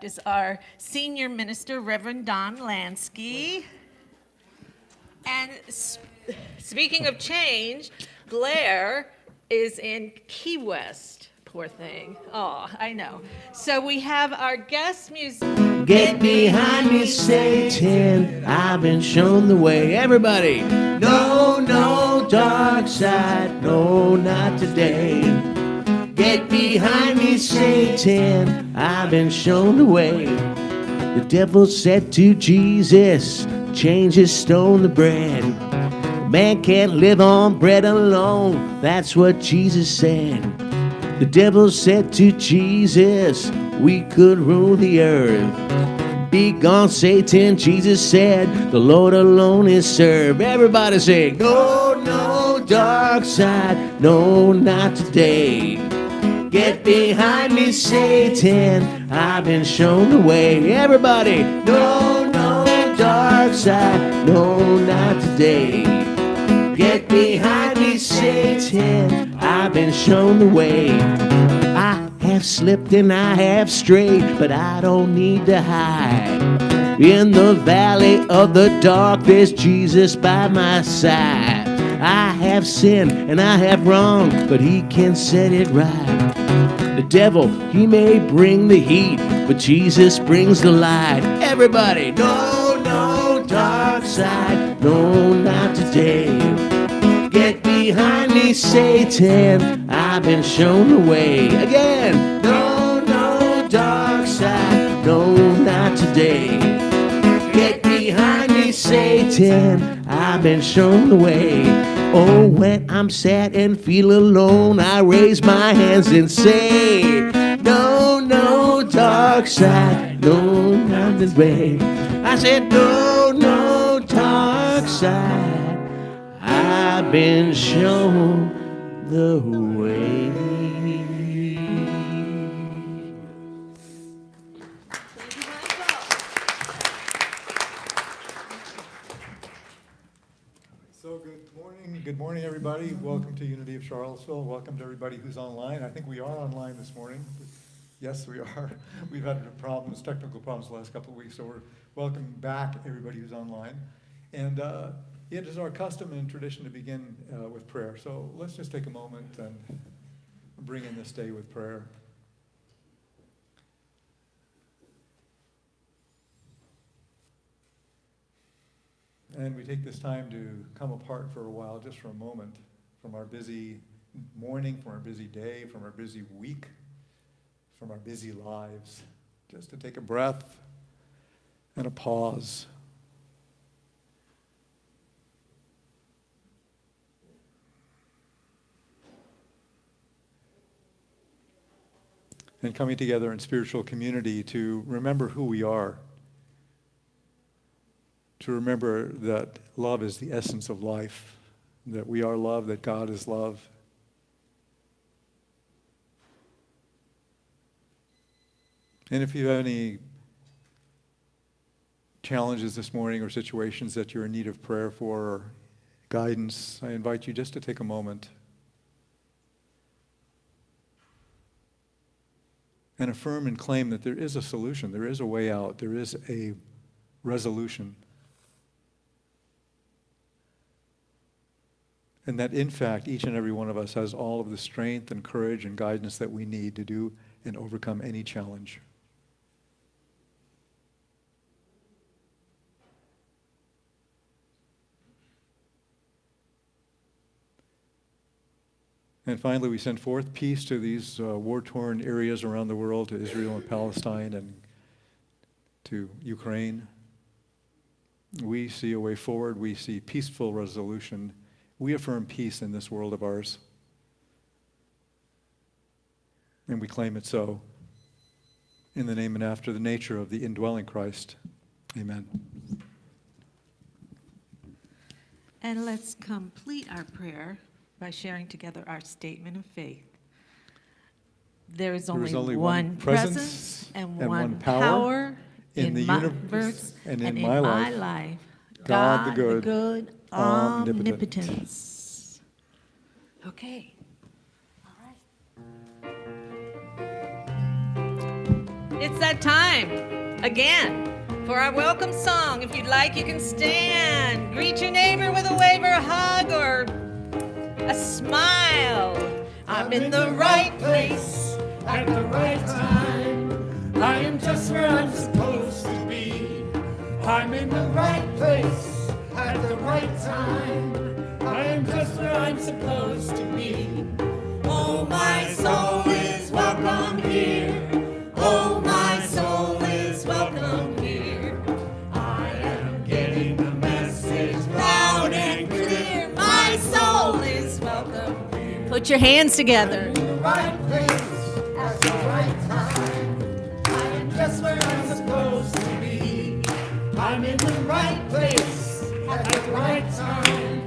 is our senior minister, Reverend Don Lansky. And speaking of change, Blair is in Key West. Poor thing. Oh, I know. So we have our guest musician. Get behind me, Satan. I've been shown the way. Everybody. No, no, dark side. No, not today. Get behind me, Satan. I've been shown the way. The devil said to Jesus, change his stone to bread. Man can't live on bread alone. That's what Jesus said. The devil said to Jesus, we could rule the earth. Be gone, Satan, Jesus said, the Lord alone is served. Everybody say, no, no, dark side, no, not today. Get behind me, Satan, I've been shown the way. Everybody, no, no, dark side, no, not today. Get behind me, Satan, I've been shown the way. I have slipped and I have strayed, but I don't need to hide. In the valley of the dark, there's Jesus by my side. I have sinned and I have wronged, but he can set it right. The devil, he may bring the heat, but Jesus brings the light. Everybody, no, no, dark side, no, not today. Get behind me, Satan, I've been shown the way. Again, no, no, dark side, no, not today. Get behind me, Satan, I've been shown the way. Oh, when I'm sad and feel alone, I raise my hands and say, no, no, dark side, no, not today. I said, no, no, dark side, I've been shown the way. So good morning, everybody. Welcome to Unity of Charlottesville. Welcome to everybody who's online. I think we are online this morning. Yes, we are. We've had technical problems the last couple of weeks, so we're welcome back everybody who's online. And it is our custom and tradition to begin with prayer. So let's just take a moment and bring in this day with prayer. And we take this time to come apart for a while, just for a moment, from our busy morning, from our busy day, from our busy week, from our busy lives, just to take a breath and a pause. And coming together in spiritual community to remember who we are. To remember that love is the essence of life, that we are love, that God is love. And if you have any challenges this morning or situations that you're in need of prayer for or guidance, I invite you just to take a moment and affirm and claim that there is a solution, there is a way out, there is a resolution. And that, in fact, each and every one of us has all of the strength and courage and guidance that we need to do and overcome any challenge. And finally, we send forth peace to these war-torn areas around the world, to Israel and Palestine and to Ukraine. We see a way forward. We see peaceful resolution. We affirm peace in this world of ours. And we claim it so. In the name and after the nature of the indwelling Christ. Amen. And let's complete our prayer by sharing together our statement of faith. There is only one presence and one power in the universe and in my life. God the good, omnipotence. Okay. All right. It's that time again for our welcome song. If you'd like, you can stand. Greet your neighbor with a wave or a hug or a smile. I'm in the right place at the right time. I am just where I'm supposed to be. I'm in the right place at the right time. I am just where I'm supposed to be. Oh, my soul is welcome here. Oh, my soul is welcome here. I am getting the message loud and clear. My soul is welcome here. Put your hands together. In the right place at the right time. I am just where I'm supposed to be. I'm in the right place at the right time.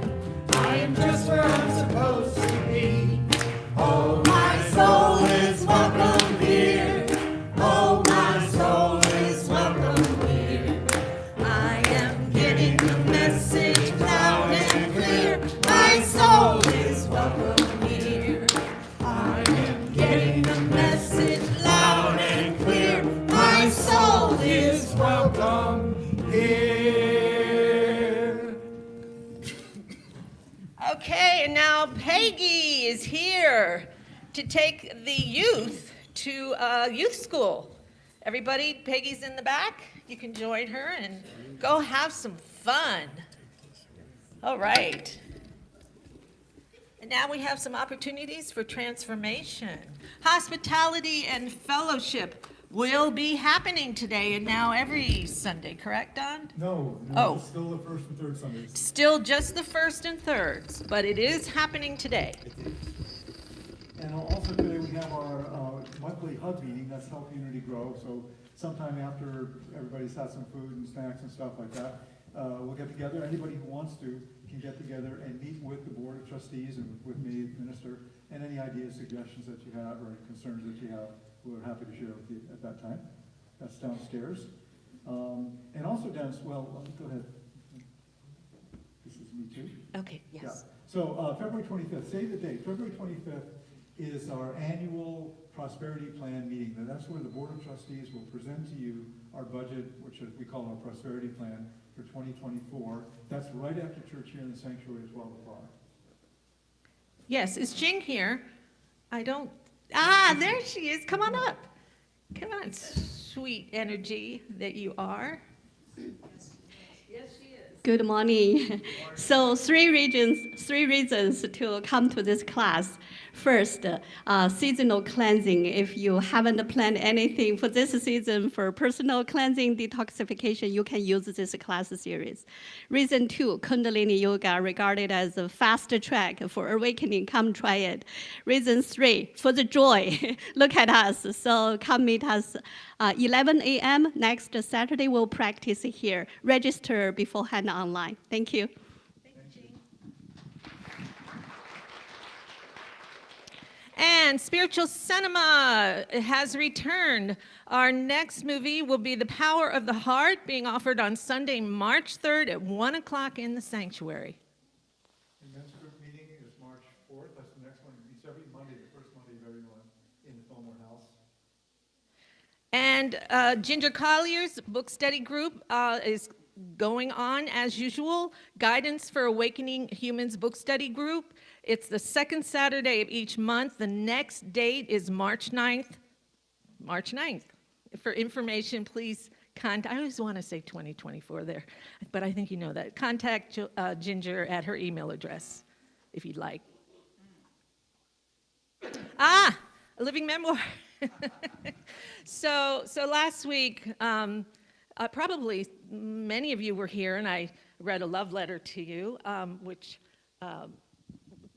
I am just where I'm supposed to be. Oh, my soul is welcome here. Oh, my soul is welcome here. I am getting the message loud and clear. My soul is welcome here. I am getting the message loud and clear. My soul is welcome here. Okay, and now Peggy is here to take the youth to youth school. Everybody, Peggy's in the back. You can join her and go have some fun. All right. And now we have some opportunities for transformation. Hospitality and fellowship will be happening today and now every Sunday, correct, Don? No, Oh. it's still the first and third Sundays. Still just the first and thirds, but it is happening today. And also today we have our monthly hub meeting, that's Help Unity Grow. So sometime after everybody's had some food and snacks and stuff like that, we'll get together. Anybody who wants to can get together and meet with the Board of Trustees and with me, Minister, and any ideas, suggestions that you have or concerns that you have, we're happy to share with you at that time. That's downstairs. And also well, go ahead. This is me too. Okay, yes. Yeah. So February 25th, save the date, February 25th is our annual prosperity plan meeting. Now, that's where the Board of Trustees will present to you our budget, which we call our prosperity plan for 2024. That's right after church here in the sanctuary at 12 o'clock. Yes, is Jing here? There she is. Come on up. Come on, sweet energy that you are. Good morning. So three reasons to come to this class. First, seasonal cleansing. If you haven't planned anything for this season for personal cleansing, detoxification, you can use this class series. Reason 2, Kundalini Yoga, regarded as a fast track for awakening. Come try it. Reason 3, for the joy. Look at us. So come meet us 11 a.m. next Saturday. We'll practice here. Register beforehand online. Thank you. And Spiritual Cinema has returned. Our next movie will be The Power of the Heart, being offered on Sunday, March 3rd at 1 o'clock in the sanctuary. The men's group meeting is March 4th. That's the next one. It's every Monday, the first Monday of every month in the Fillmore House. And Ginger Collier's book study group is going on as usual. Guidance for Awakening Humans book study group. It's the second Saturday of each month. The next date is March 9th. March 9th. For information, please contact, I always want to say 2024 there, but I think you know that. Contact Ginger at her email address, if you'd like. A living memoir. So last week, probably many of you were here, and I read a love letter to you, which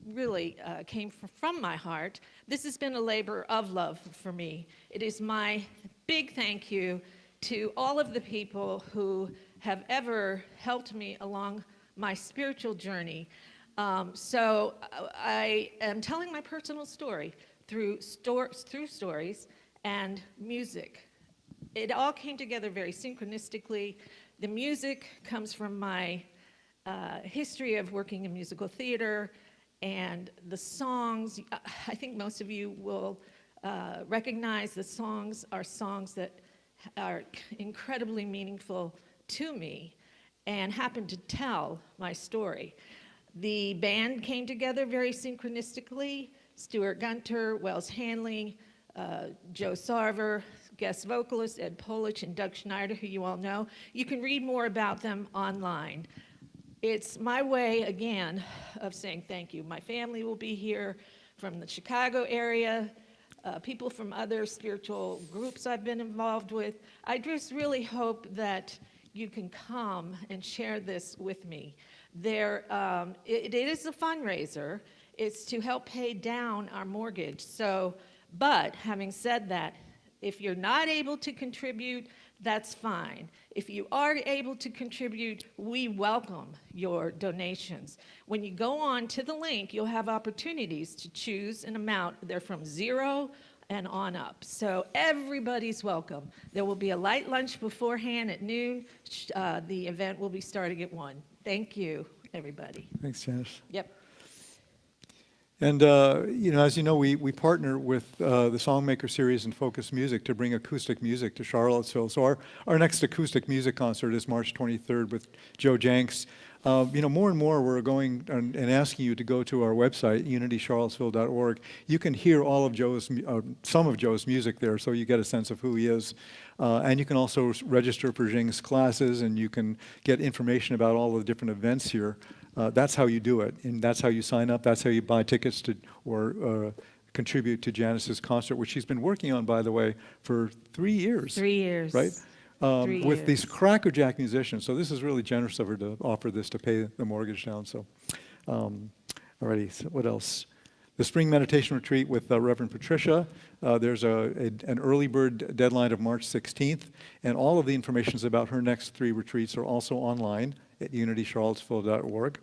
really came from my heart. This has been a labor of love for me. It is my big thank you to all of the people who have ever helped me along my spiritual journey. So I am telling my personal story through stories and music. It all came together very synchronistically. The music comes from my history of working in musical theater, and the songs, I think most of you will recognize the songs are songs that are incredibly meaningful to me and happen to tell my story. The band came together very synchronistically. Stuart Gunter, Wells Hanley, Joe Sarver, guest vocalist Ed Polich, and Doug Schneider, who you all know. You can read more about them online. It's my way, again, of saying thank you. My family will be here from the Chicago area, people from other spiritual groups I've been involved with. I just really hope that you can come and share this with me. It is a fundraiser. It's to help pay down our mortgage. So, but having said that, if you're not able to contribute, that's fine. If you are able to contribute, we welcome your donations. When you go on to the link, you'll have opportunities to choose an amount. They're from $0 and on up. So everybody's welcome. There will be a light lunch beforehand at noon. The event will be starting at 1. Thank you, everybody. Thanks, Janice. Yep. And, as you know, we partner with the Songmaker Series and Focus Music to bring acoustic music to Charlottesville. So our next acoustic music concert is March 23rd with Joe Jenks. More and more we're going and asking you to go to our website, unitycharlottesville.org. You can hear all of some of Joe's music there, so you get a sense of who he is. And you can also register for Jing's classes, and you can get information about all the different events here. That's how you do it, and that's how you sign up. That's how you buy tickets to or contribute to Janice's concert, which she's been working on, by the way, for 3 years. 3 years. Right? 3 with years. these crackerjack musicians. So this is really generous of her to offer this to pay the mortgage down. So, alrighty. So what else? The spring meditation retreat with Reverend Patricia. There's an early bird deadline of March 16th, and all of the information about her next 3 retreats are also online at unitycharlottesville.org.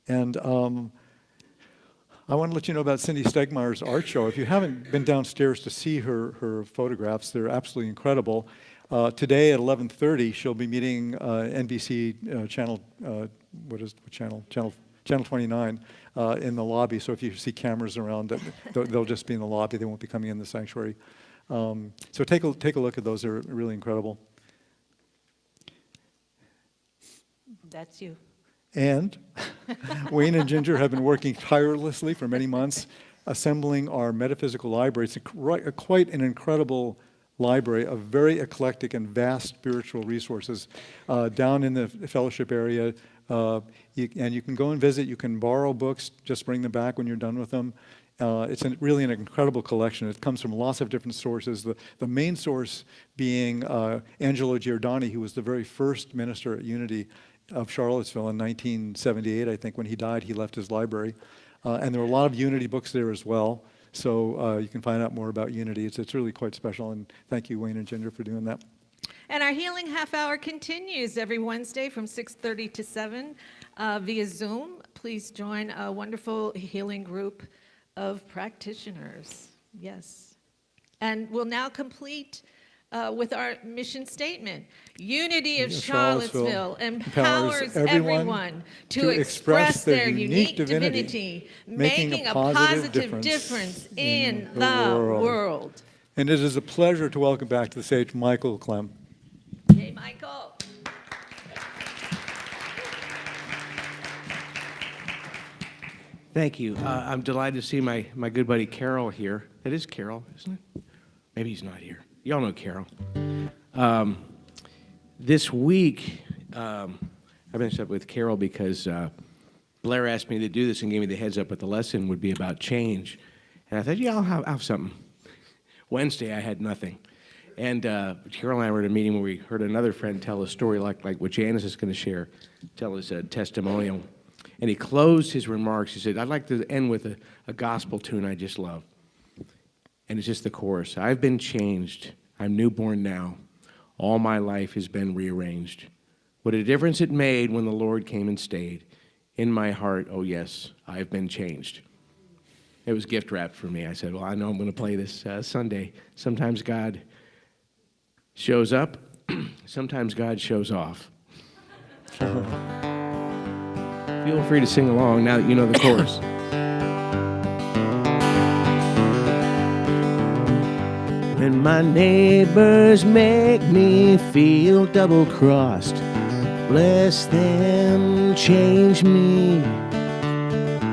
And I want to let you know about Cindy Stegmeyer's art show. If you haven't been downstairs to see her photographs, they're absolutely incredible. Today at 11:30, she'll be meeting NBC channel, Channel 29 in the lobby. So if you see cameras around, they'll just be in the lobby. They won't be coming in the sanctuary. So take a look at those. They're really incredible. That's you. And Wayne and Ginger have been working tirelessly for many months, assembling our metaphysical library. It's quite an incredible library of very eclectic and vast spiritual resources down in the fellowship area. And you can go and visit. You can borrow books. Just bring them back when you're done with them. It's really an incredible collection. It comes from lots of different sources. The main source being Angelo Giordani, who was the very first minister at Unity of Charlottesville in 1978, I think. When he died, he left his library. And there are a lot of Unity books there as well. So you can find out more about Unity. It's really quite special. And thank you, Wayne and Ginger, for doing that. And our healing half hour continues every Wednesday from 6:30 to 7 via Zoom. Please join a wonderful healing group of practitioners. Yes. And we'll now complete with our mission statement. Unity of Charlottesville empowers everyone to express their unique divinity, making a positive difference in the world. And it is a pleasure to welcome back to the stage Michael Clem. Hey, Michael. Thank you. I'm delighted to see my good buddy Carol here. It is Carol, isn't it? Maybe he's not here. Y'all know Carol. This week, I've been up with Carol because Blair asked me to do this and gave me the heads up that the lesson would be about change. And I thought, yeah, I'll have something. Wednesday, I had nothing. And Carol and I were at a meeting where we heard another friend tell a story like what Janice is going to share, tell his testimonial. And he closed his remarks. He said, I'd like to end with a gospel tune I just love. And it's just the chorus. I've been changed. I'm newborn now. All my life has been rearranged. What a difference it made when the Lord came and stayed. In my heart, oh yes, I've been changed. It was gift wrapped for me. I said, well, I know I'm going to play this Sunday. Sometimes God shows up. Sometimes God shows off. Feel free to sing along now that you know the chorus. And my neighbors make me feel double-crossed. Bless them, change me.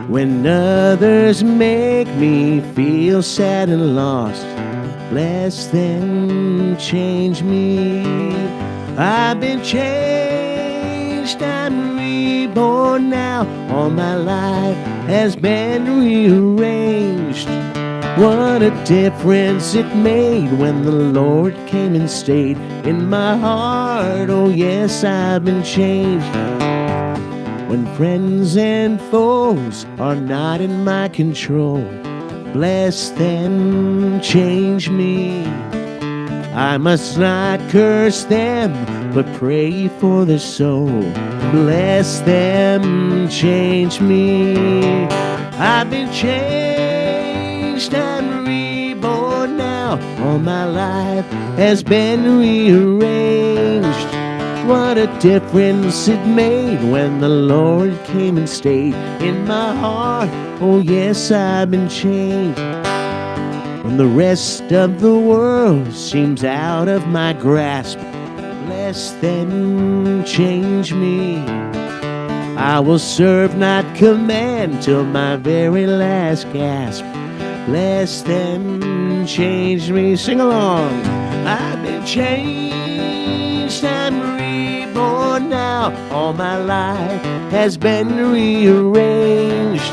When others make me feel sad and lost, bless them, change me. I've been changed, I'm reborn now. All my life has been rearranged. What a difference it made when the Lord came and stayed in my heart. Oh yes, I've been changed. When friends and foes are not in my control, bless them, change me. I must not curse them, but pray for their soul. Bless them, change me. I've been changed, I'm reborn now. All my life has been rearranged. What a difference it made when the Lord came and stayed in my heart. Oh yes, I've been changed. When the rest of the world seems out of my grasp, bless them, change me. I will serve, not command, till my very last gasp. Bless them, change me. Sing along. I've been changed, I'm reborn now. All my life has been rearranged.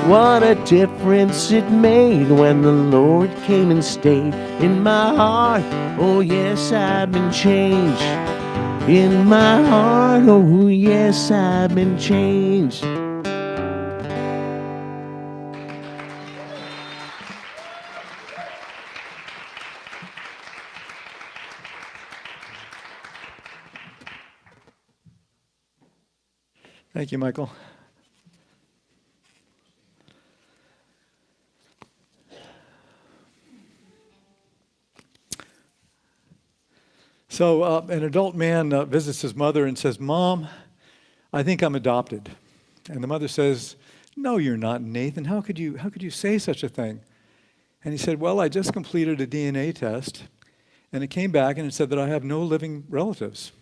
What a difference it made when the Lord came and stayed in my heart. Oh yes, I've been changed. In my heart, oh yes, I've been changed. Thank you, Michael. So an adult man visits his mother and says, "Mom, I think I'm adopted." And the mother says, "No, you're not, Nathan. How could you say such a thing?" And he said, "Well, I just completed a DNA test, and it came back and it said that I have no living relatives."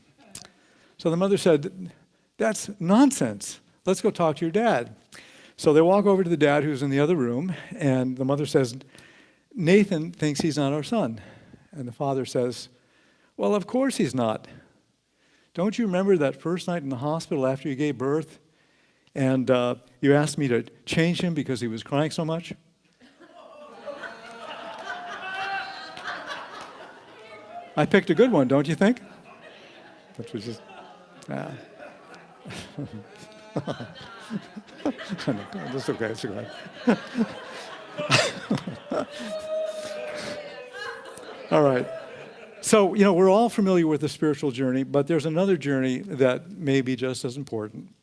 So the mother said, "That's nonsense. Let's go talk to your dad." So they walk over to the dad who's in the other room, and the mother says, "Nathan thinks he's not our son." And the father says, "Well, of course he's not. Don't you remember that first night in the hospital after you gave birth, and you asked me to change him because he was crying so much?" I picked a good one, don't you think? Which was just, That's okay, it's okay. All right. So, we're all familiar with the spiritual journey, but there's another journey that may be just as important,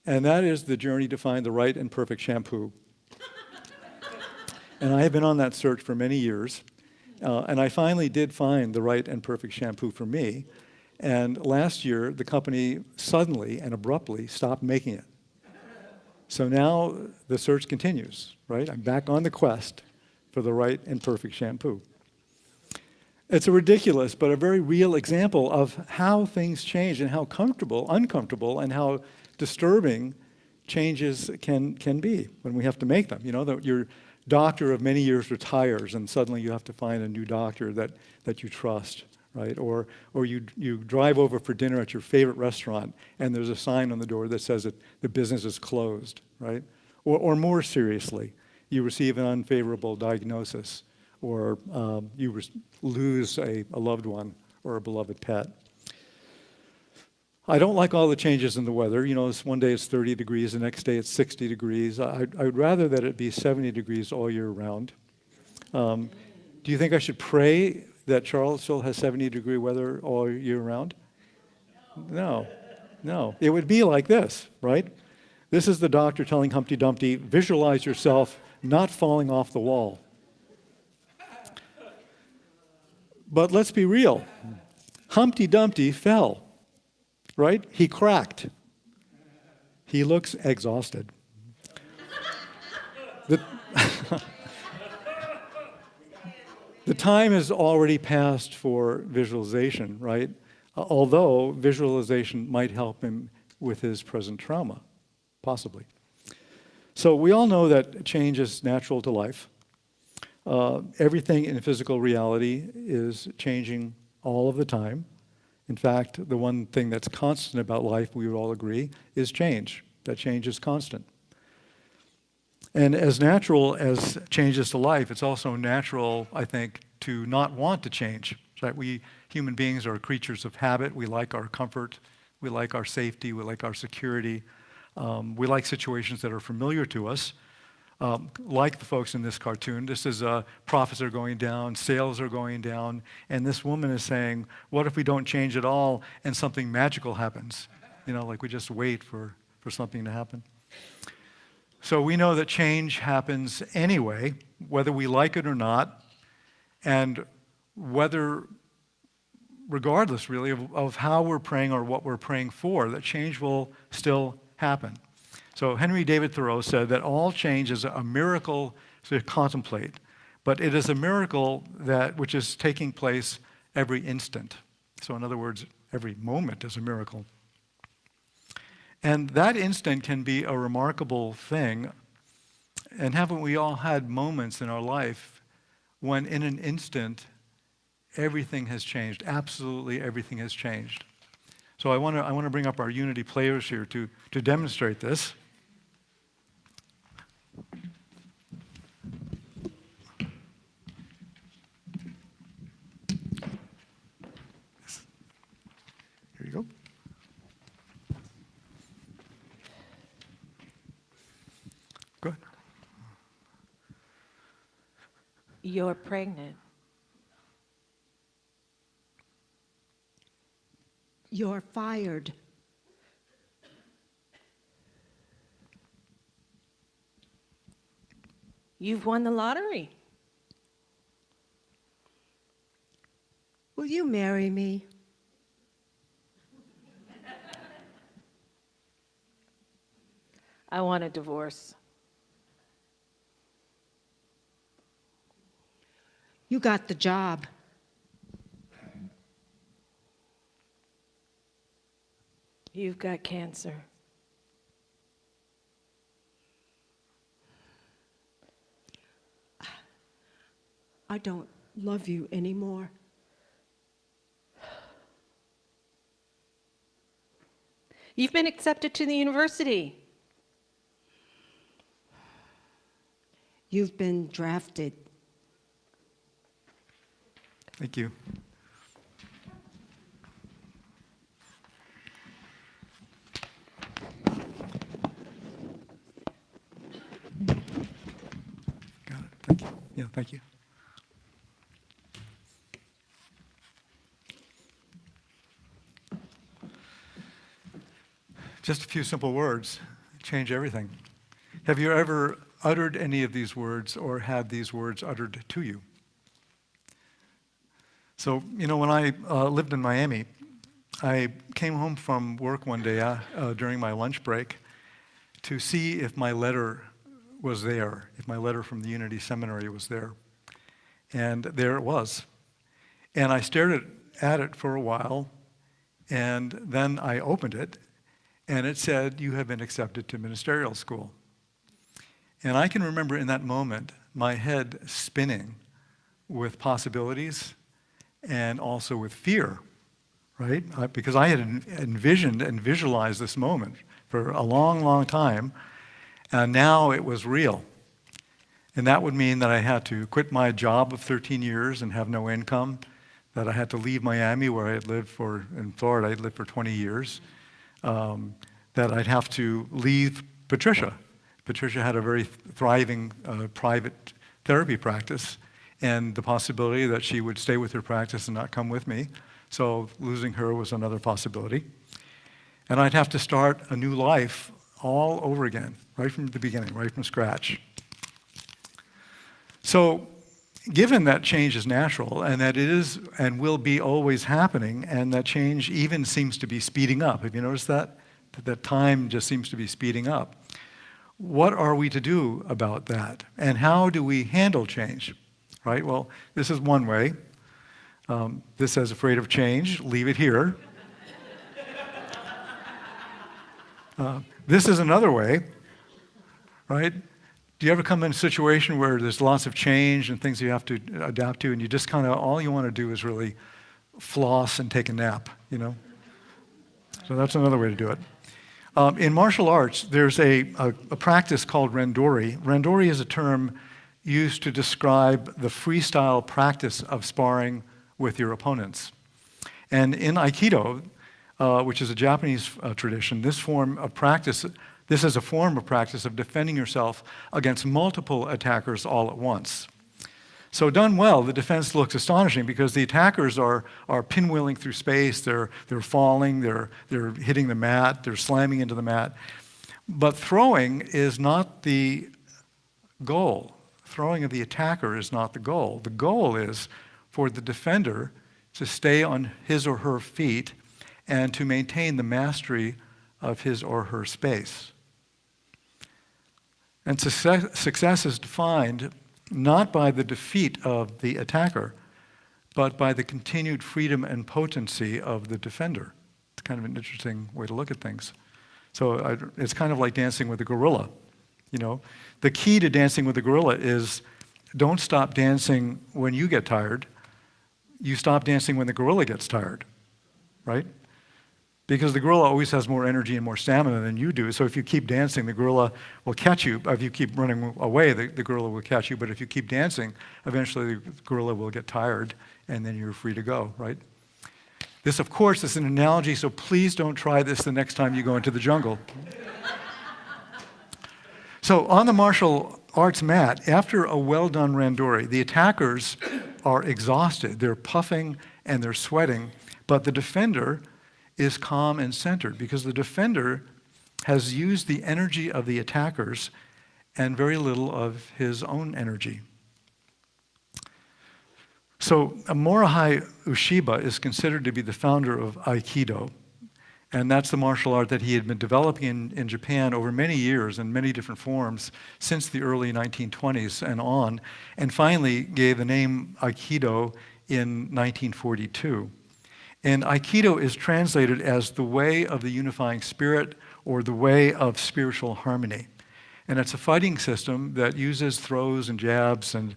and that is the journey to find the right and perfect shampoo. And I have been on that search for many years, and I finally did find the right and perfect shampoo for me. And last year, the company suddenly and abruptly stopped making it. So now the search continues, right? I'm back on the quest for the right and perfect shampoo. It's a ridiculous but a very real example of how things change and how uncomfortable, and how disturbing changes can be when we have to make them. Your doctor of many years retires, and suddenly you have to find a new doctor that you trust, right? Or you drive over for dinner at your favorite restaurant, and there's a sign on the door that says that the business is closed, right? Or more seriously, you receive an unfavorable diagnosis, or you lose a loved one or a beloved pet. I don't like all the changes in the weather. One day it's 30 degrees, the next day it's 60 degrees. I'd rather that it be 70 degrees all year round. Do you think I should pray that Charlottesville has 70-degree weather all year round? No. It would be like this, right? This is the doctor telling Humpty Dumpty, visualize yourself not falling off the wall. But let's be real. Humpty Dumpty fell, right? He cracked. He looks exhausted. The The time has already passed for visualization, right? Although visualization might help him with his present trauma, possibly. So we all know that change is natural to life. Everything in physical reality is changing all of the time. In fact, the one thing that's constant about life, we would all agree, is change. That change is constant. And as natural as change is to life, it's also natural, I think, to not want to change. Right? We human beings are creatures of habit. We like our comfort. We like our safety. We like our security. We like situations that are familiar to us. Like the folks in this cartoon, this is profits are going down, sales are going down, and this woman is saying, what if we don't change at all and something magical happens? You know, like we just wait for something to happen. So we know that change happens anyway, whether we like it or not, and whether, regardless really of how we're praying or what we're praying for, that change will still happen. So Henry David Thoreau said that all change is a miracle to contemplate, but it is a miracle which is taking place every instant. So in other words, every moment is a miracle. And that instant can be a remarkable thing. And haven't we all had moments in our life when in an instant everything has changed? Absolutely everything has changed. So I want to bring up our Unity players here to demonstrate this. Here you go. Good. You're pregnant. You're fired. You've won the lottery. Will you marry me? I want a divorce. You got the job. You've got cancer. I don't love you anymore. You've been accepted to the university. You've been drafted. Thank you. Got it. Thank you. Yeah, thank you. Just a few simple words change everything. Have you ever uttered any of these words or had these words uttered to you? So, you know, when I lived in Miami, I came home from work one day during my lunch break to see if my letter was there, if my letter from the Unity Seminary was there. And there it was. And I stared at it for a while, and then I opened it, and it said, "You have been accepted to ministerial school." And I can remember in that moment my head spinning with possibilities and also with fear, right? Because I had envisioned and visualized this moment for a long, long time, and now it was real. And that would mean that I had to quit my job of 13 years and have no income, that I had to leave Miami, where I had lived in Florida, I had lived for 20 years, that I'd have to leave Patricia. Patricia had a very thriving private therapy practice, and the possibility that she would stay with her practice and not come with me. So losing her was another possibility. And I'd have to start a new life all over again, right from the beginning, right from scratch. So given that change is natural and that it is and will be always happening, and that change even seems to be speeding up, have you noticed that? That time just seems to be speeding up. What are we to do about that? And how do we handle change? right? Well, this is one way. This says afraid of change, leave it here. This is another way, right? Do you ever come in a situation where there's lots of change and things you have to adapt to, and you just kind of, all you want to do is really floss and take a nap, you know? So that's another way to do it. In martial arts, there's a practice called randori. Randori is a term used to describe the freestyle practice of sparring with your opponents. And in Aikido, which is a Japanese tradition, this is a form of practice of defending yourself against multiple attackers all at once. So done well, the defense looks astonishing because the attackers are pinwheeling through space, they're falling, they're hitting the mat, they're slamming into the mat. But throwing is not the goal. Throwing of the attacker is not the goal. The goal is for the defender to stay on his or her feet and to maintain the mastery of his or her space. And success is defined not by the defeat of the attacker, but by the continued freedom and potency of the defender. It's kind of an interesting way to look at things. So it's kind of like dancing with a gorilla. You know, the key to dancing with a gorilla is don't stop dancing when you get tired. You stop dancing when the gorilla gets tired, right? Because the gorilla always has more energy and more stamina than you do. So if you keep dancing, the gorilla will catch you. If you keep running away, the gorilla will catch you. But if you keep dancing, eventually the gorilla will get tired, and then you're free to go, right? This, of course, is an analogy, so please don't try this the next time you go into the jungle. So on the martial arts mat, after a well-done randori, the attackers are exhausted. They're puffing and they're sweating, but the defender is calm and centered because the defender has used the energy of the attackers and very little of his own energy. So Morihei Ueshiba is considered to be the founder of Aikido, and that's the martial art that he had been developing in Japan over many years in many different forms since the early 1920s and on, and finally gave the name Aikido in 1942. And Aikido is translated as the way of the unifying spirit or the way of spiritual harmony. And it's a fighting system that uses throws and jabs and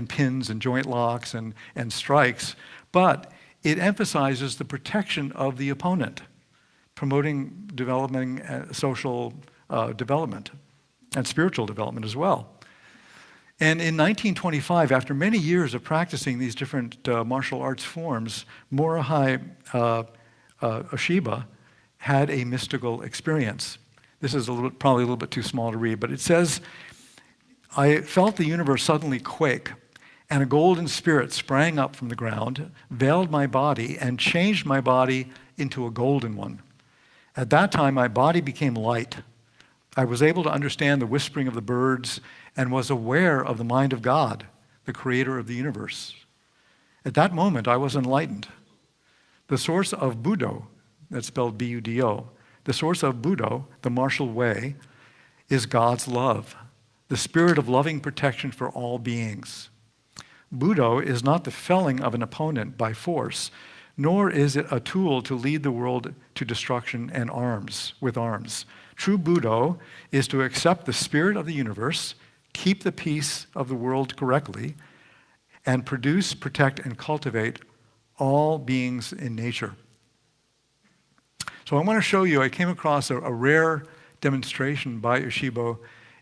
pins and joint locks and strikes, but it emphasizes the protection of the opponent, promoting social development and spiritual development as well. And in 1925, after many years of practicing these different martial arts forms, Morihei Ueshiba had a mystical experience. This is probably a little bit too small to read, but it says, I felt the universe suddenly quake, and a golden spirit sprang up from the ground, veiled my body, and changed my body into a golden one. At that time, my body became light. I was able to understand the whispering of the birds and was aware of the mind of God, the creator of the universe. At that moment, I was enlightened. The source of Budo, that's spelled B-U-D-O, the source of Budo, the martial way, is God's love, the spirit of loving protection for all beings. Budo is not the felling of an opponent by force, nor is it a tool to lead the world to destruction and with arms. True Budo is to accept the spirit of the universe, keep the peace of the world correctly, and produce, protect, and cultivate all beings in nature. So I want to show you, I came across a rare demonstration by Ueshiba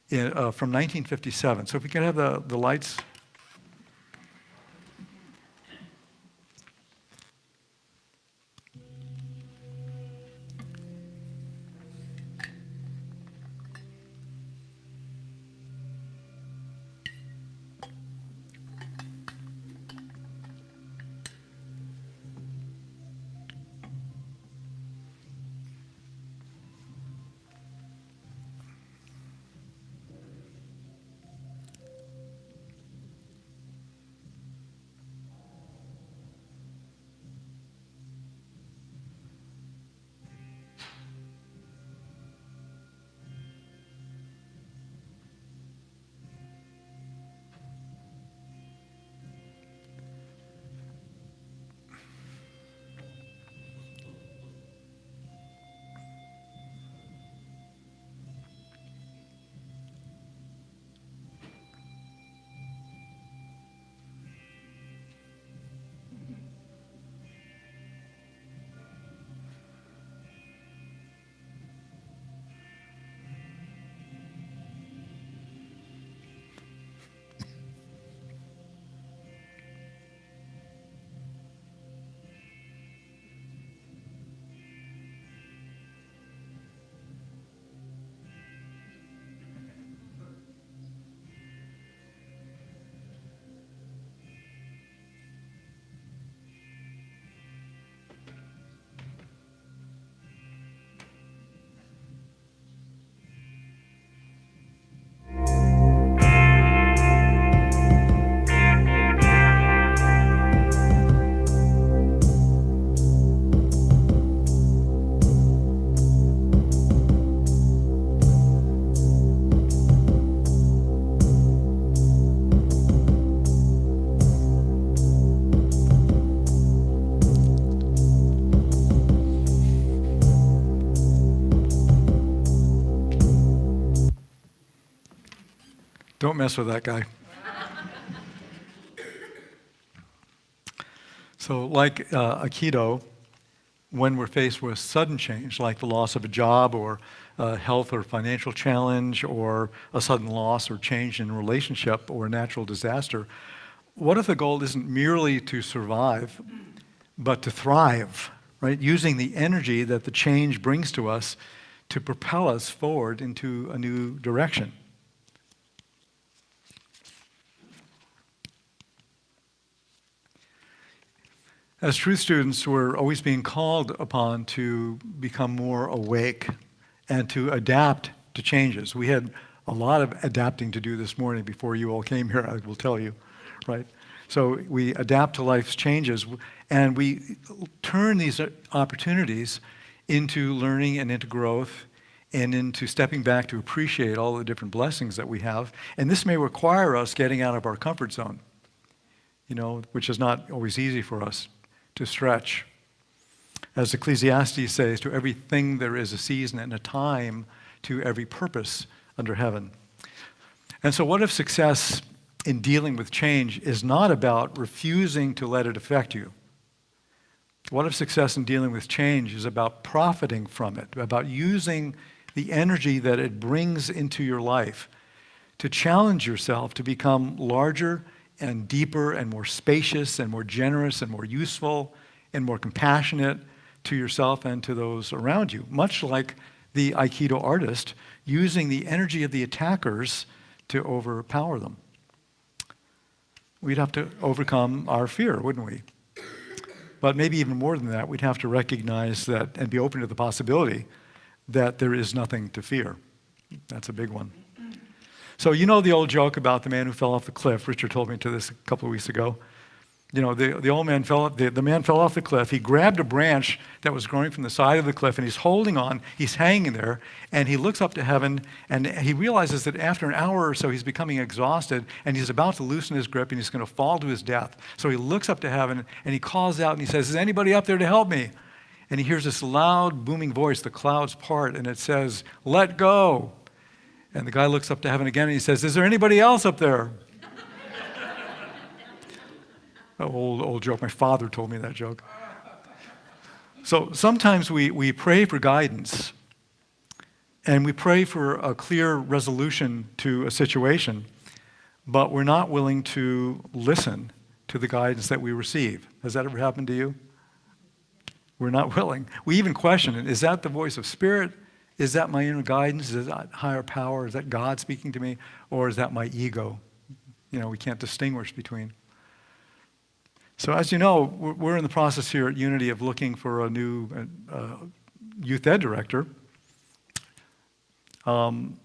from 1957. So if we can have the lights. Don't mess with that guy. So like Aikido, when we're faced with sudden change, like the loss of a job or a health or financial challenge or a sudden loss or change in a relationship or a natural disaster, what if the goal isn't merely to survive, but to thrive, right? Using the energy that the change brings to us to propel us forward into a new direction. As truth students, we're always being called upon to become more awake and to adapt to changes. We had a lot of adapting to do this morning before you all came here, I will tell you, right? So we adapt to life's changes, and we turn these opportunities into learning and into growth and into stepping back to appreciate all the different blessings that we have. And this may require us getting out of our comfort zone, which is not always easy for us to stretch. As Ecclesiastes says, to everything there is a season and a time to every purpose under heaven. And so what if success in dealing with change is not about refusing to let it affect you? What if success in dealing with change is about profiting from it, about using the energy that it brings into your life to challenge yourself to become larger and deeper and more spacious and more generous and more useful and more compassionate to yourself and to those around you, much like the Aikido artist using the energy of the attackers to overpower them. We'd have to overcome our fear, wouldn't we? But maybe even more than that, we'd have to recognize that and be open to the possibility that there is nothing to fear. That's a big one. So you know the old joke about the man who fell off the cliff. Richard told me to this a couple of weeks ago. The man fell off the cliff. He grabbed a branch that was growing from the side of the cliff, and he's holding on. He's hanging there, and he looks up to heaven, and he realizes that after an hour or so, he's becoming exhausted, and he's about to loosen his grip, and he's going to fall to his death. So he looks up to heaven, and he calls out, and he says, "Is anybody up there to help me?" And he hears this loud, booming voice. The clouds part, and it says, "Let go." And the guy looks up to heaven again, and he says, "Is there anybody else up there?" Old joke. My father told me that joke. So sometimes we pray for guidance, and we pray for a clear resolution to a situation, but we're not willing to listen to the guidance that we receive. Has that ever happened to you? We're not willing. We even question it. Is that the voice of Spirit? Is that my inner guidance? Is that higher power? Is that God speaking to me? Or is that my ego? We can't distinguish between. So as you know, we're in the process here at Unity of looking for a new youth ed director. And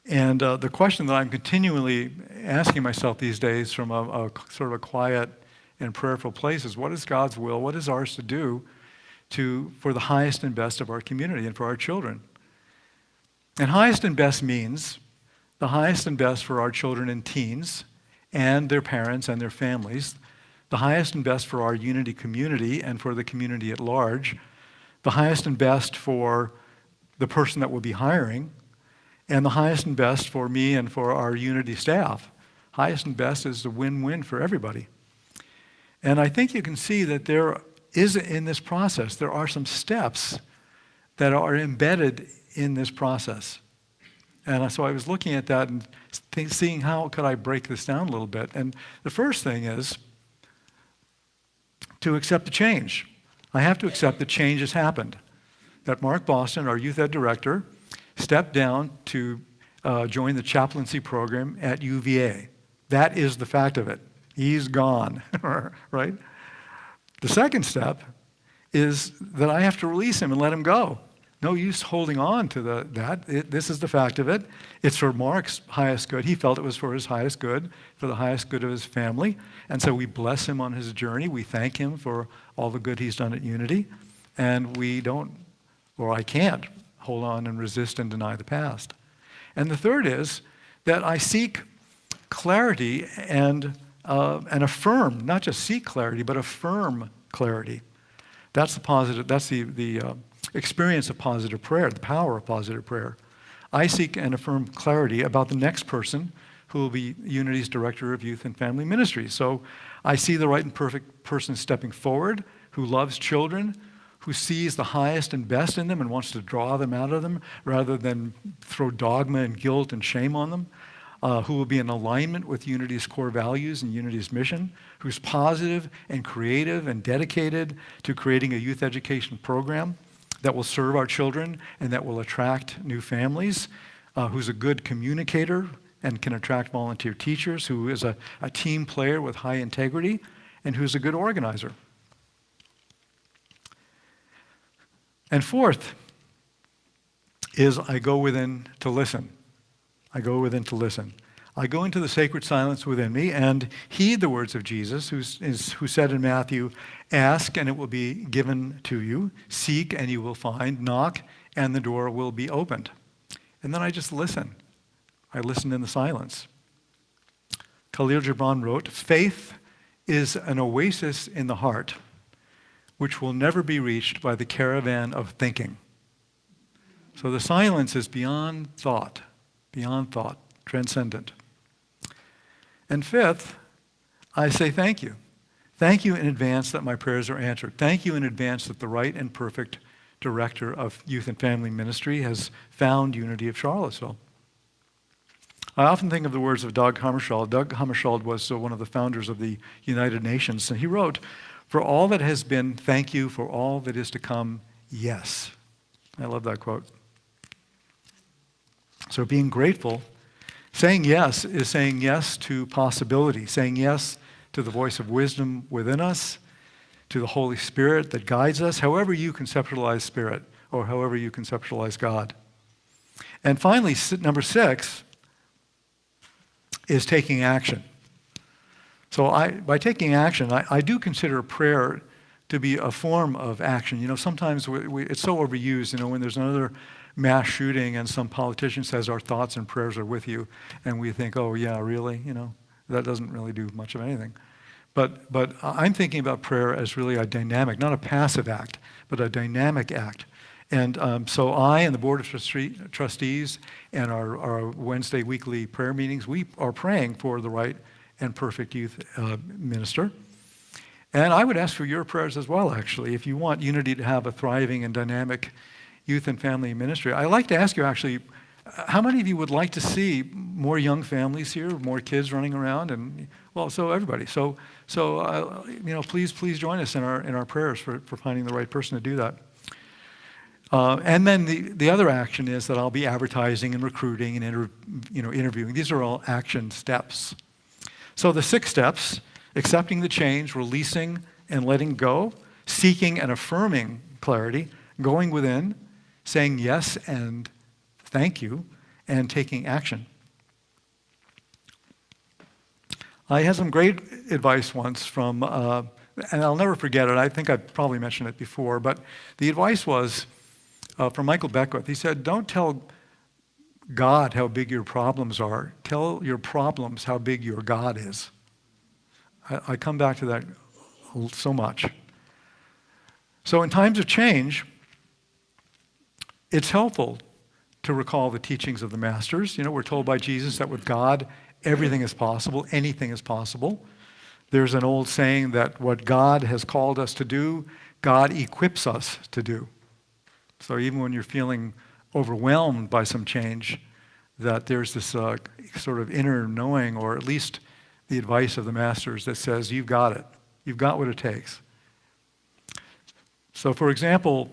the question that I'm continually asking myself these days from a sort of a quiet and prayerful place is, what is God's will? What is ours to do for the highest and best of our community and for our children? And highest and best means the highest and best for our children and teens and their parents and their families, the highest and best for our Unity community and for the community at large, the highest and best for the person that we'll be hiring, and the highest and best for me and for our Unity staff. Highest and best is a win-win for everybody. And I think you can see that there is, in this process, there are some steps that are embedded in this process. And so I was looking at that and seeing how could I break this down a little bit. And the first thing is to accept the change. I have to accept that change has happened. That Mark Boston, our youth ed director, stepped down to join the chaplaincy program at UVA. That is the fact of it. He's gone, right? The second step is that I have to release him and let him go. No use holding on to that. This is the fact of it. It's for Mark's highest good. He felt it was for his highest good, for the highest good of his family. And so we bless him on his journey. We thank him for all the good he's done at Unity. And we don't, or I can't, hold on and resist and deny the past. And the third is that I seek clarity and affirm, not just seek clarity, but affirm clarity. That's the positive, that's the experience of positive prayer, the power of positive prayer. I seek and affirm clarity about the next person who will be Unity's Director of Youth and Family Ministries. So I see the right and perfect person stepping forward, who loves children, who sees the highest and best in them and wants to draw them out of them rather than throw dogma and guilt and shame on them, who will be in alignment with Unity's core values and Unity's mission, who's positive and creative and dedicated to creating a youth education program that will serve our children and that will attract new families, who's a good communicator and can attract volunteer teachers, who is a team player with high integrity, and who's a good organizer. And fourth is I go within to listen. I go within to listen. I go into the sacred silence within me and heed the words of Jesus, who said in Matthew, "Ask and it will be given to you. Seek and you will find. Knock and the door will be opened." And then I just listen. I listen in the silence. Khalil Gibran wrote, "Faith is an oasis in the heart which will never be reached by the caravan of thinking." So the silence is beyond thought, transcendent. And fifth, I say thank you. Thank you in advance that my prayers are answered. Thank you in advance that the right and perfect director of Youth and Family Ministry has found Unity of Charlottesville. I often think of the words of Doug Hammarskjöld. Doug Hammarskjöld was one of the founders of the United Nations, and he wrote, "For all that has been, thank you. For all that is to come, yes." I love that quote. So being grateful, saying yes is saying yes to possibility, saying yes to the voice of wisdom within us, to the Holy Spirit that guides us, however you conceptualize Spirit or however you conceptualize God. And finally, number 6 is taking action. So by taking action, I do consider prayer to be a form of action. You know, sometimes it's so overused, you know, when there's another mass shooting and some politician says our thoughts and prayers are with you, and we think, oh yeah, really? You know, that doesn't really do much of anything. But I'm thinking about prayer as really a dynamic, not a passive act, but a dynamic act. And so I and the Board of Trustees and our Wednesday weekly prayer meetings, we are praying for the right and perfect youth minister. And I would ask for your prayers as well, actually, if you want Unity to have a thriving and dynamic youth and family ministry. I'd like to ask you, actually, how many of you would like to see more young families here, more kids running around, and well, so everybody. So you know, please join us in our prayers for finding the right person to do that. And then the other action is that I'll be advertising and recruiting and interviewing. These are all action steps. So the 6 steps: accepting the change, releasing and letting go, seeking and affirming clarity, going within, saying yes and thank you, and taking action. I had some great advice once from, and I'll never forget it, I think I've probably mentioned it before, but the advice was from Michael Beckwith. He said, don't tell God how big your problems are, tell your problems how big your God is. I come back to that so much. So in times of change, it's helpful to recall the teachings of the masters. You know, we're told by Jesus that with God, everything is possible, anything is possible. There's an old saying that what God has called us to do, God equips us to do. So even when you're feeling overwhelmed by some change, that there's this sort of inner knowing, or at least the advice of the masters that says, you've got it. You've got what it takes. So for example,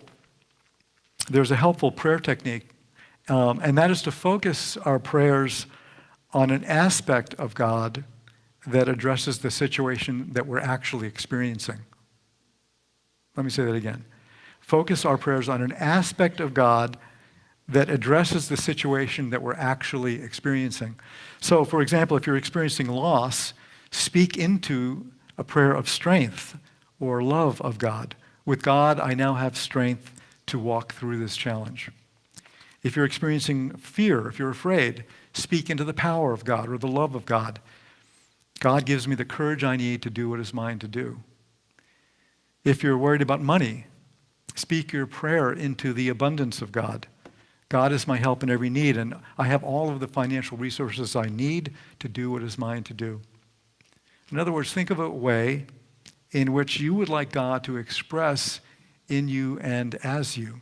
there's a helpful prayer technique, and that is to focus our prayers on an aspect of God that addresses the situation that we're actually experiencing. Let me say that again. Focus our prayers on an aspect of God that addresses the situation that we're actually experiencing. So, for example, if you're experiencing loss, speak into a prayer of strength or love of God. With God, I now have strength to walk through this challenge. If you're experiencing fear, if you're afraid, speak into the power of God or the love of God. God gives me the courage I need to do what is mine to do. If you're worried about money, speak your prayer into the abundance of God. God is my help in every need, and I have all of the financial resources I need to do what is mine to do. In other words, think of a way in which you would like God to express in you and as you.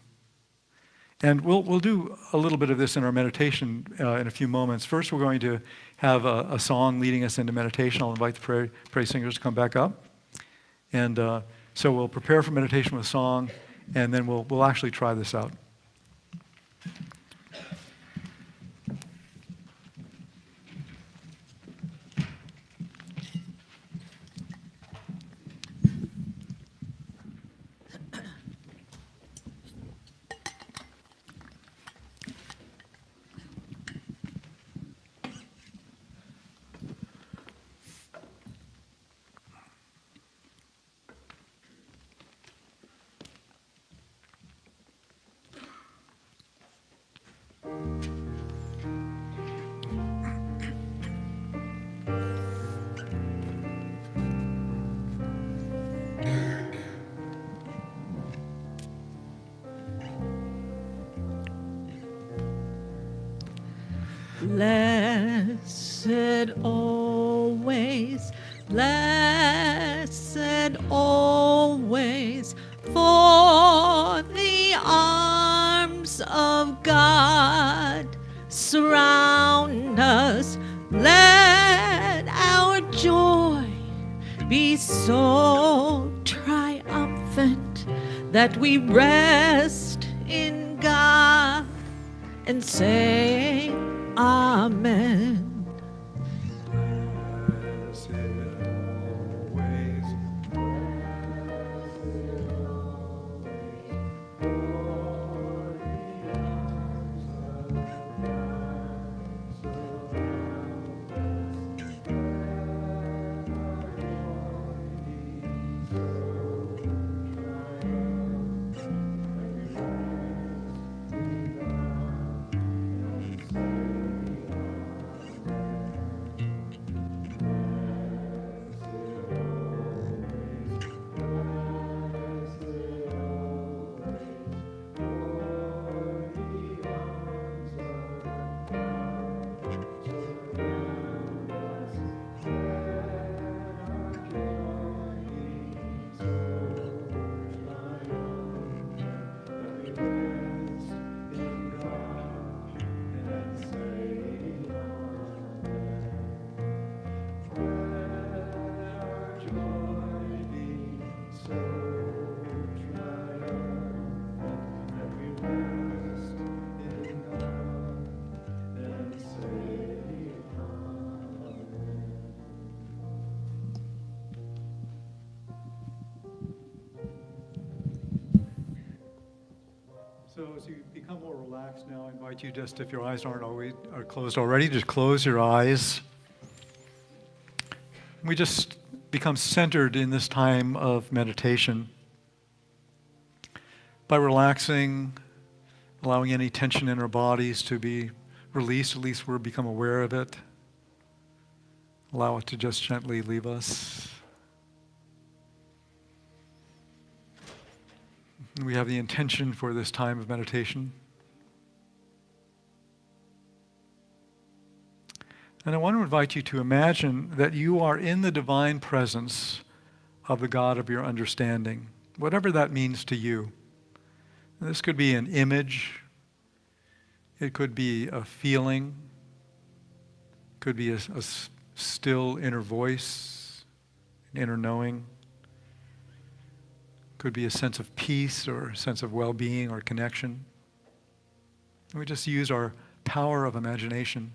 And we'll do a little bit of this in our meditation in a few moments. First, we're going to have a song leading us into meditation. I'll invite the praise singers to come back up. And so we'll prepare for meditation with a song, and then we'll actually try this out. Blessed always, blessed always, for the arms of God surround us. Let our joy be so triumphant that we rest in God and say, Amen. Blessed always, So as you become more relaxed now, I invite you just, if your eyes are closed already, just close your eyes. We just become centered in this time of meditation by relaxing, allowing any tension in our bodies to be released. At least we'll become aware of it. Allow it to just gently leave us. We have the intention for this time of meditation. And I want to invite you to imagine that you are in the divine presence of the God of your understanding, whatever that means to you. And this could be an image, it could be a feeling, it could be a still inner voice, an inner knowing. Could be a sense of peace or a sense of well-being or connection. And we just use our power of imagination.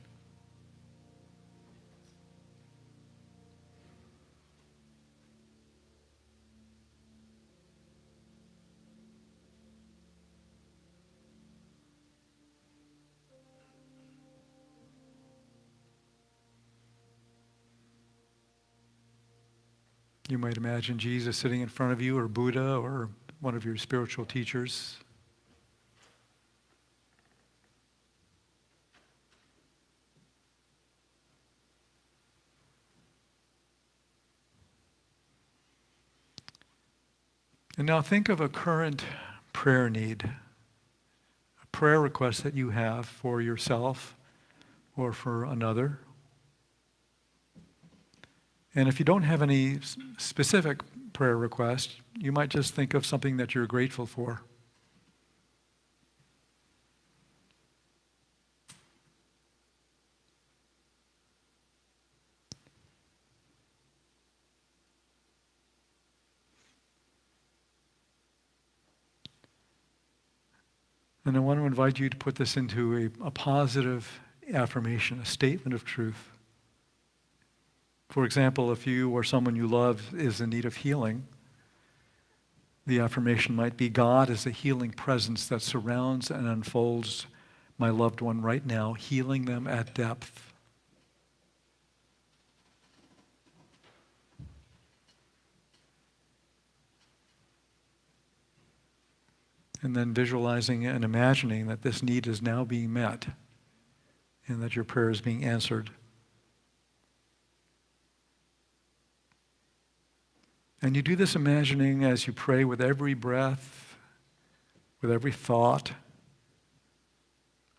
You might imagine Jesus sitting in front of you, or Buddha, or one of your spiritual teachers. And now think of a current prayer need, a prayer request that you have for yourself or for another. And if you don't have any specific prayer request, you might just think of something that you're grateful for. And I want to invite you to put this into a positive affirmation, a statement of truth. For example, if you or someone you love is in need of healing, the affirmation might be, God is a healing presence that surrounds and unfolds my loved one right now, healing them at depth. And then visualizing and imagining that this need is now being met and that your prayer is being answered. And you do this imagining as you pray with every breath, with every thought,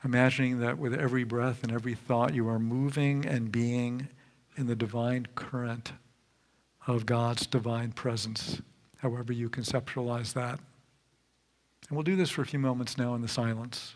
imagining that with every breath and every thought you are moving and being in the divine current of God's divine presence, however you conceptualize that. And we'll do this for a few moments now in the silence.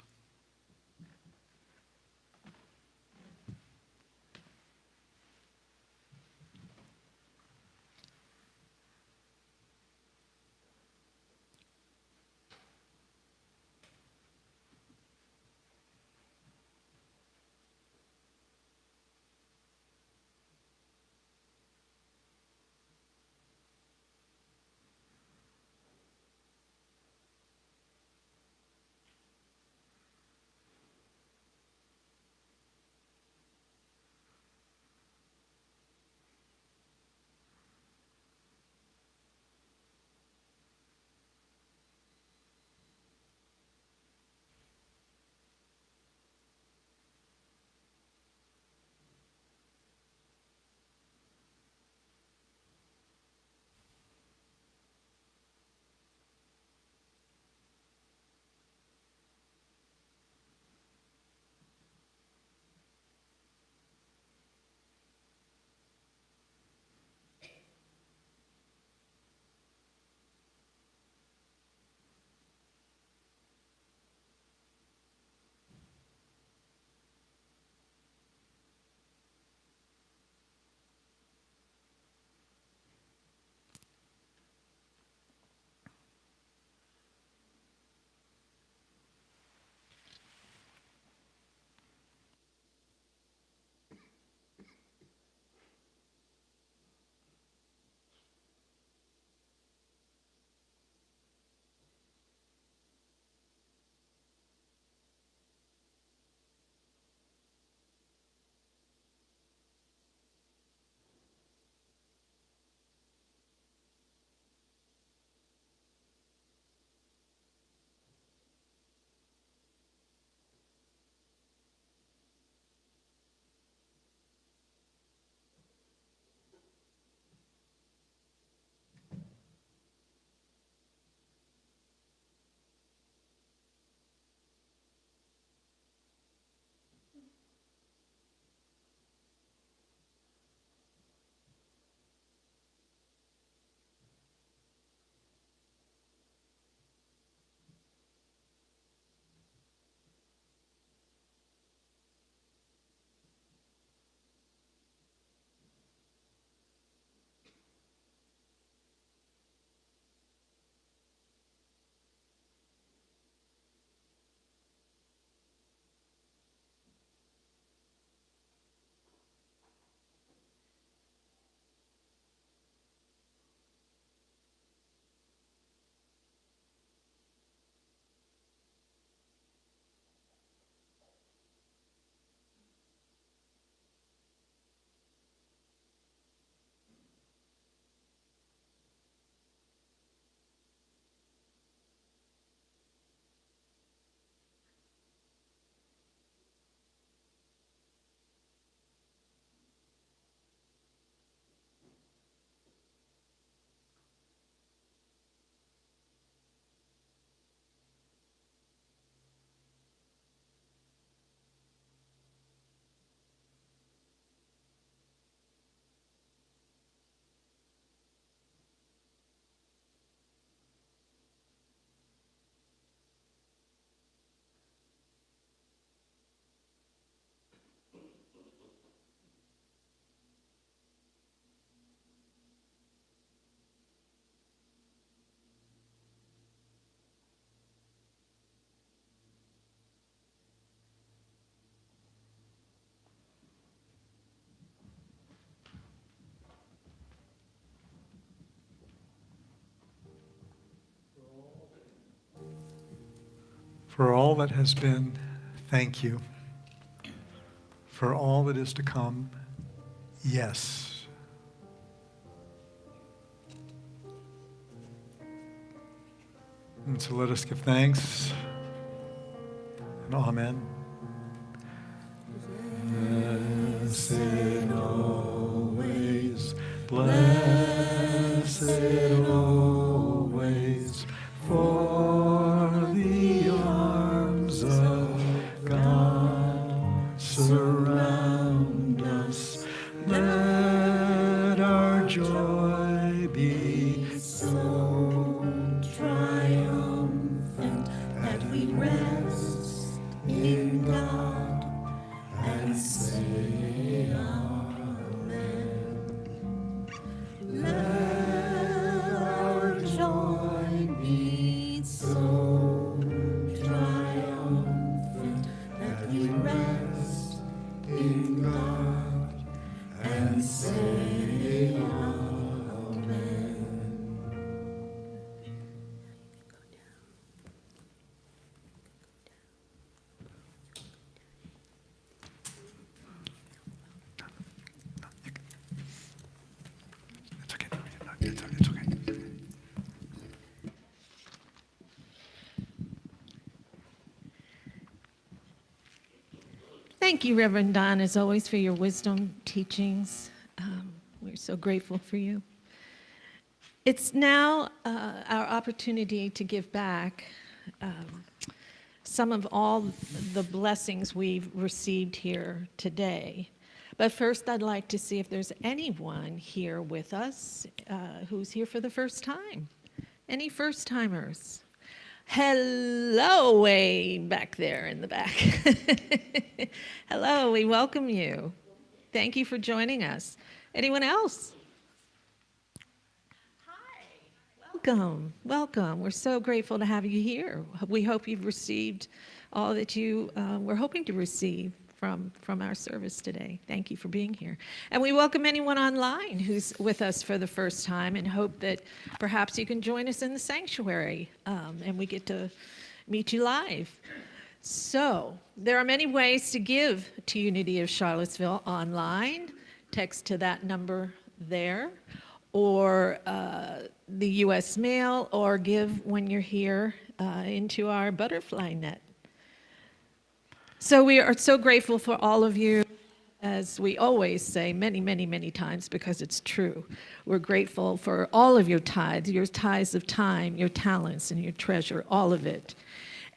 For all that has been, thank you. For all that is to come, yes. And so let us give thanks and amen. Blessed always, blessed always, for the arms of God surround us. Let our joy be so triumphant that we rest in God and say amen. Let our joy be so triumphant that we rest in God and say amen. It's okay. It's okay. Thank you, Reverend Don, as always, for your wisdom teachings. We're so grateful for you. It's now our opportunity to give back some of all the blessings we've received here today. But first, I'd like to see if there's anyone here with us who's here for the first time. Any first-timers? Hello, way back there in the back. Hello, we welcome you. Thank you for joining us. Anyone else? Hi, welcome, welcome. We're so grateful to have you here. We hope you've received all that you were hoping to receive from our service today. Thank you for being here. And we welcome anyone online who's with us for the first time and hope that perhaps you can join us in the sanctuary and we get to meet you live. So there are many ways to give to Unity of Charlottesville online. Text to that number there, or the U.S. mail, or give when you're here into our butterfly net. So we are so grateful for all of you, as we always say many, many, many times, because it's true. We're grateful for all of your tithes of time, your talents, and your treasure, all of it.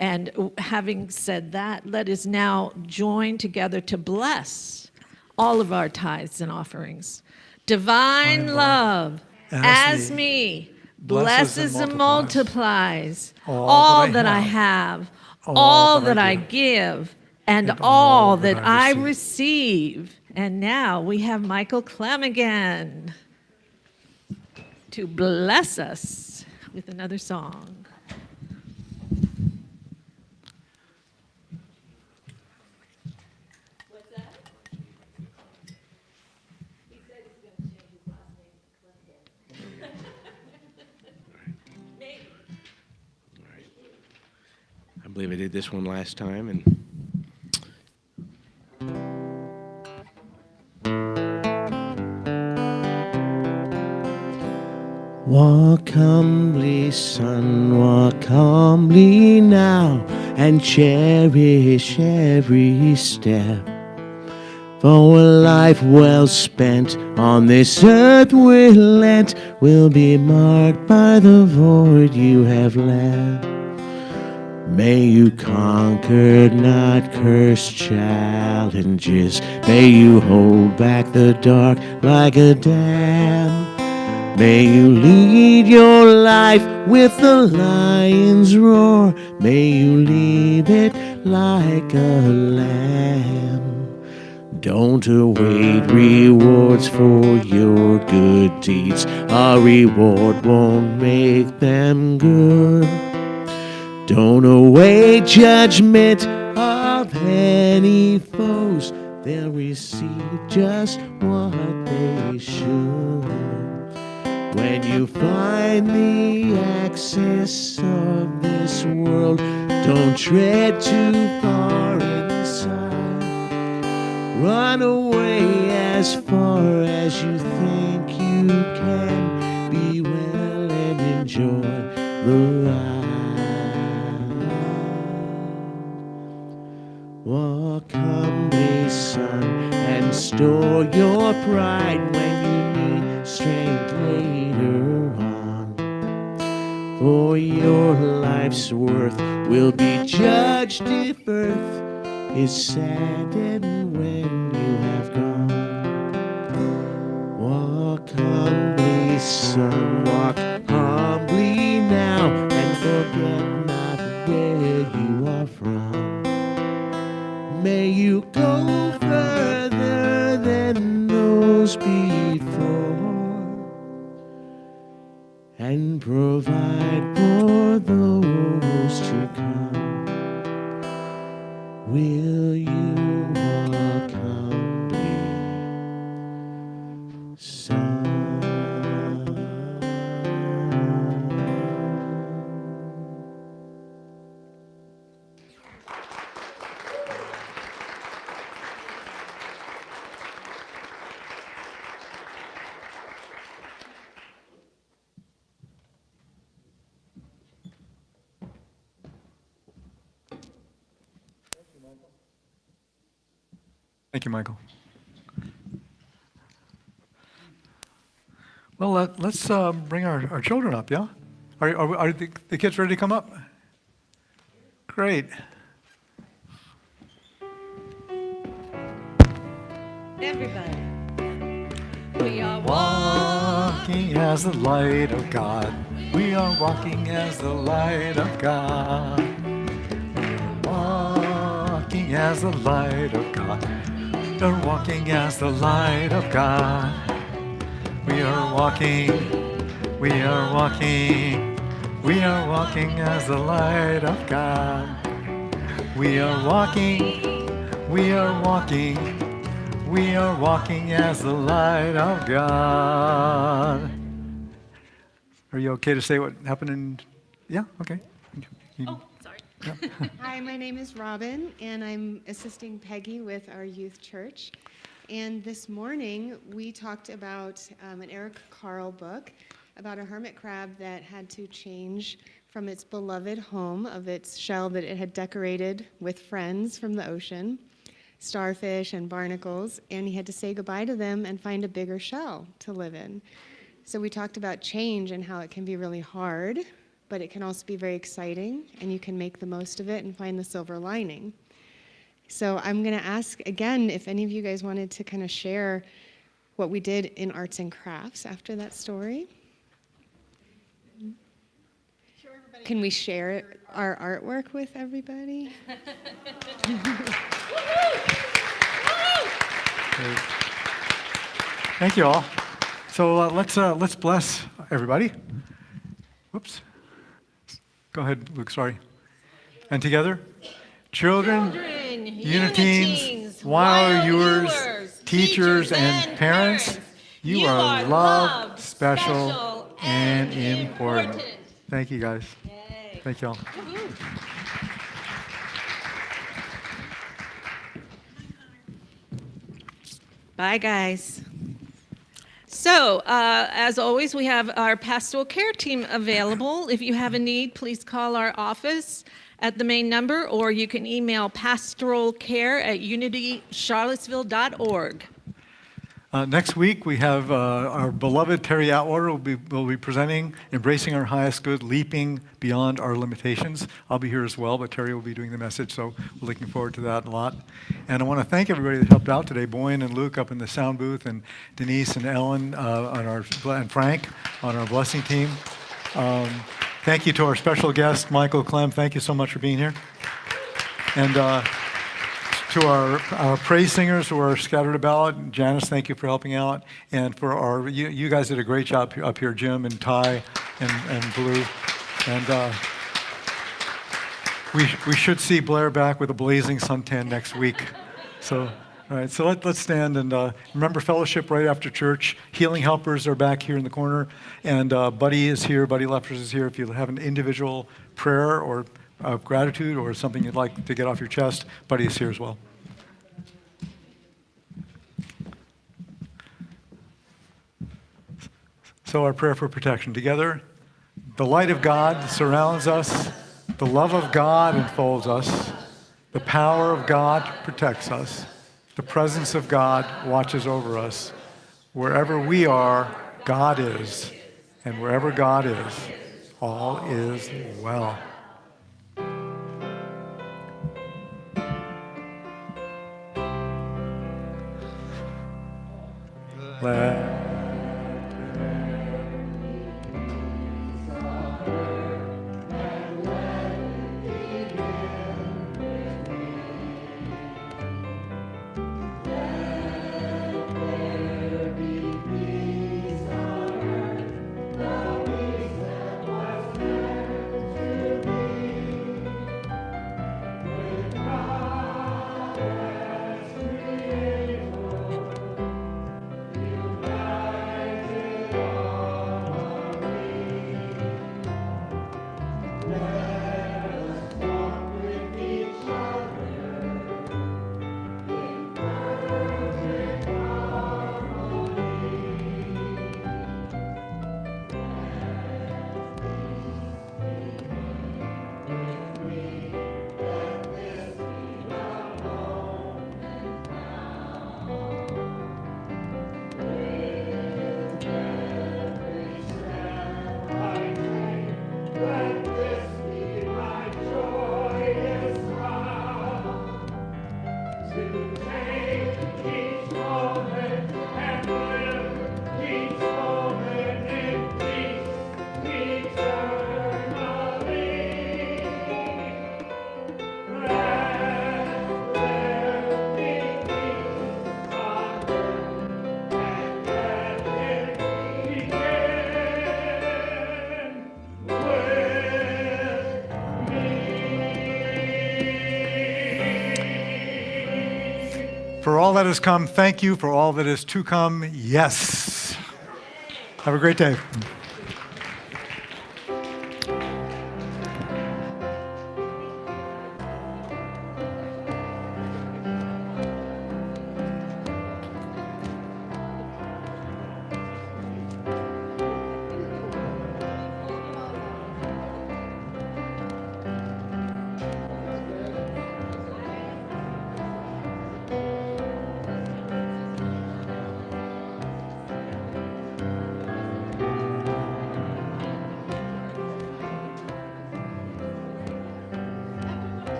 And having said that, let us now join together to bless all of our tithes and offerings. Divine love, as me, blesses and multiplies all that I have, all that I give, and all that I receive. And now we have Michael Clem again to bless us with another song. What's that? He said he's going to change his last name to Clem. Maybe. I believe I did this one last time, and walk humbly, son, walk humbly now, and cherish every step. For a life well spent on this earth will end, will be marked by the void you have left. May you conquer, not curse challenges. May you hold back the dark like a dam. May you lead your life with the lion's roar. May you leave it like a lamb. Don't await rewards for your good deeds. A reward won't make them good. Don't await judgment of any foes. They'll receive just what they should. When you find the access of this world, Don't tread too far inside. Run away as far as you think you can. Be well and enjoy the ride. Walk humbly, son, and store your pride when you need strength later on. For your life's worth will be judged if earth is saddened when you have gone. Walk humbly, son, walk humbly now, and forget not where you are from. May you go further than those before, and provide for those to come. Will you walk humbly, son? Thank you, Michael. Well, let's bring our children up, yeah? Are the kids ready to come up? Great. Everybody. We are Walking as the light of God. We are walking as the light of God. Walking as the light of God. We're walking as the light of God. We are walking, we are walking, we are walking as the light of God. We are walking, we are walking, we are walking as the light of God. Are you okay to say what happened in, yeah, okay. Oh, sorry. Hi, my name is Robin, and I'm assisting Peggy with our youth church. And this morning, we talked about an Eric Carle book about a hermit crab that had to change from its beloved home of its shell that it had decorated with friends from the ocean, starfish and barnacles, and he had to say goodbye to them and find a bigger shell to live in. So we talked about change and how it can be really hard, but it can also be very exciting, and you can make the most of it and find the silver lining. So I'm going to ask again if any of you guys wanted to kind of share what we did in arts and crafts after that story. Can we share our artwork with everybody? Thank you all. So let's bless everybody. Whoops. Go ahead, Luke, sorry. And together. Children, Uniteens, Wild-Ewers, teachers, and parents, you are loved, special, and important. Thank you, guys. Thank you all. Bye, guys. So, as always, we have our pastoral care team available. If you have a need, please call our office at the main number, or you can email pastoralcare@unitycharlottesville.org. Next week, we have our beloved Terry Atwater will be presenting Embracing Our Highest Good, Leaping Beyond Our Limitations. I'll be here as well, but Terry will be doing the message, so we're looking forward to that a lot. And I want to thank everybody that helped out today, Boyne and Luke up in the sound booth, and Denise and Ellen and Frank on our blessing team. Thank you to our special guest, Michael Clem. Thank you so much for being here. And to our praise singers who are scattered about, Janice, thank you for helping out. And for you guys did a great job up here, Jim and Ty and Blue. And we should see Blair back with a blazing suntan next week. So, all right, so let's stand and remember fellowship right after church. Healing helpers are back here in the corner. And Buddy is here, Buddy Lepers is here. If you have an individual prayer or of gratitude or something you'd like to get off your chest, Buddy is here as well. So our prayer for protection together. The light of God surrounds us. The love of God enfolds us. The power of God protects us. The presence of God watches over us. Wherever we are, God is. And wherever God is, all is well. Let For all that has come, thank you. For all that is to come, yes. Have a great day.